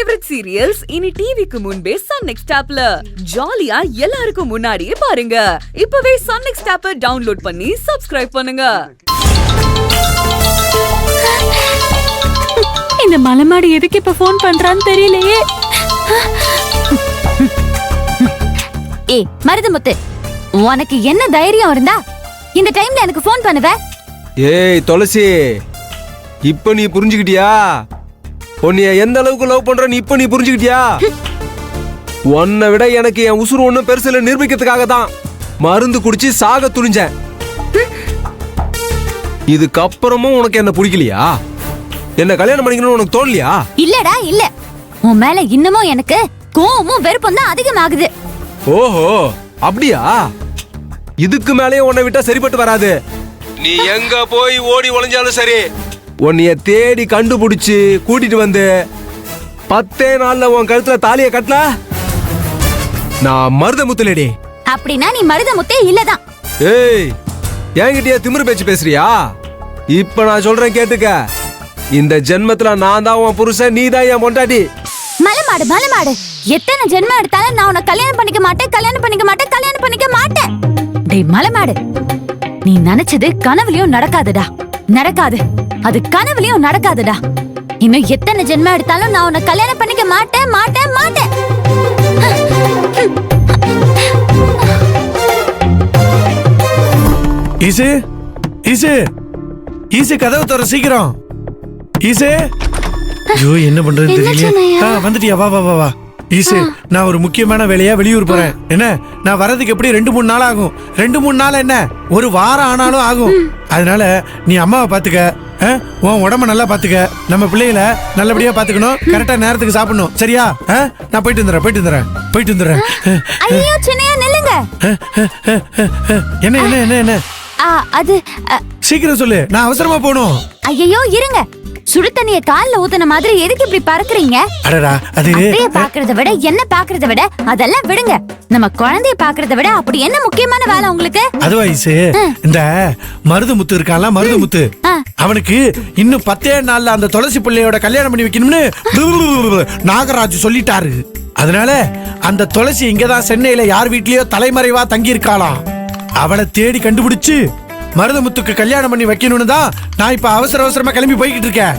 Favourite serials இனி டிவிக்கு முன்பே சன் நெக்ஸ்ட் ஆப்ல ஜாலியா எல்லாருக்கும் முன்னாடியே பாருங்க. இப்பவே சன் நெக்ஸ்ட் ஆப்பை டவுன்லோட் பண்ணி சப்ஸ்கிரைப் பண்ணுங்க. இந்த மலைமாடி எதுக்கு இப்ப போன் பண்றான்னு தெரியலையே. ஏய் மருதமுத்து, உனக்கு என்ன தைரியம் இருந்தா இந்த டைம்ல எனக்கு போன் பண்ணுவ? ஏய் துளசி, இப்ப நீ புரிஞ்சுக்கிட்டியா? உன்னைய எந்த அளவுக்கு லவ் பண்றன்னு இப்ப நீ புரிஞ்சுக்கிட்டியா? உன்னை விட எனக்கு என் உசுறு ஒண்ணும் பெருசுல நிரூபிக்கிறதுக்காக தான் மருந்து குடிச்சு சாக துணிஞ்சேன். இதுக்கப்புறமும் உனக்கு என்ன பிடிக்கலையா? என்ன கல்யாணம் பண்ணிக்கணும்னு உனக்கு தோணலையா? இல்லடா இல்ல, உன் மேல இன்னமும் எனக்கு கோவமும் வெறுப்பும் தான் அதிகமாகுது. ஓஹோ அப்படியா? இதுக்கு மேலே உன்னை விட்டா சரிப்பட்டு வராது. நீ எங்க போய் ஓடி ஒளிஞ்சாலும் சரி, உன்னைய தேடி கண்டுபிடிச்சு கூட்டிட்டு வந்து 10 நாள்ல உன் கழுத்துல தாலிய கட்டல நான் மருதமுத்துலடி. அப்படின்னா நீ மருதமுத்தே இல்லதான். ஏய், என்கிட்டயே திமிரு பேச்சு பேசுறியா? இப்ப நான் சொல்றேன் கேட்டுக்க. இந்த ஜென்மத்துல நான் தான் உன் புருஷன், நீ தான் என் பொண்டாட்டி. மலைமாடு மலைமாடு, எத்தனை ஜென்மம் எடுத்தாலும் நான் உன்னை கல்யாணம் பண்ணிக்க மாட்டேன், கல்யாணம் பண்ணிக்க மாட்டேன், கல்யாணம் பண்ணிக்க மாட்டேன். டேய் மலைமாடு, நீ நினைச்சது கனவுலயும் நடக்காதுடா, நடக்காது. அது கனவுலயும் நடக்காதுடா. இன்னும் எத்தனை ஜென்மம் எடுத்தாலும் நான் உன்னை கல்யாணம் பண்ணிக்க மாட்டேன் மாட்டேன் மாட்டேன். ஈசு ஈசு ஈசு, கதவு தர சீக்கிரம். ஈசு, ஐயோ என்ன பண்றதுன்னு தெரியல. வந்துட்டியா? வா வா வா வா. ஈசு, நான் ஒரு முக்கியமான வேலையா வெளியூர் போறேன். என்ன, நான் வரதுக்கு எப்படி 2-3 நாள் ஆகும். 2-3 நாள் என்ன, ஒரு வாரம் ஆனாலும் ஆகும். அதனால நீ அம்மாவை பாத்துக்க, உன் உடம்ப நல்லா பாத்துக்க, நம்ம பிள்ளைகளை நல்லபடியா பாத்துக்கணும், கரெக்டா நேரத்துக்கு சாப்பிடணும், சரியா? நான் போயிட்டு வந்துடுறேன். ஐயோ சின்னையா நில்லுங்க. என்ன என்ன என்ன என்ன அது சீக்கிரம் சொல்லு, நான் அவசரமா போகணும். ஐயோ இருங்க, சுடு தண்ணிய கால்ல ஊத்துன மாதிரி எதுக்கு இப்படி பறக்குறீங்க? அடடா, அது அப்படியே பாக்குறத விட என்ன பாக்குறத விட அதெல்லாம் விடுங்க. நம்ம குழந்தைய பாக்குறத விட அப்படி என்ன முக்கியமான வேலை உங்களுக்கு? அதுவா ஈசு, இந்த மருதமுத்து இருக்கான்ல, மருதமுத்து, அவனுக்கு இன்னும் 10 நாள்ல அந்த துளசி பிள்ளையோட கல்யாணம் பண்ணி வைக்கணும்னு நாகராஜ் சொல்லிட்டாரு. அதனால அந்த துளசி இங்கதான் சென்னையில யார் வீட்லயோ தலைமறைவா தங்கி இருக்காளாம். அவளை தேடி கண்டுபிடிச்சு மருதமுத்துக்கு கல்யாணம் பண்ணி வைக்கணும்னு தான் நான் இப்ப அவசரமா கிளம்பி போய்கிட்டு இருக்கேன்.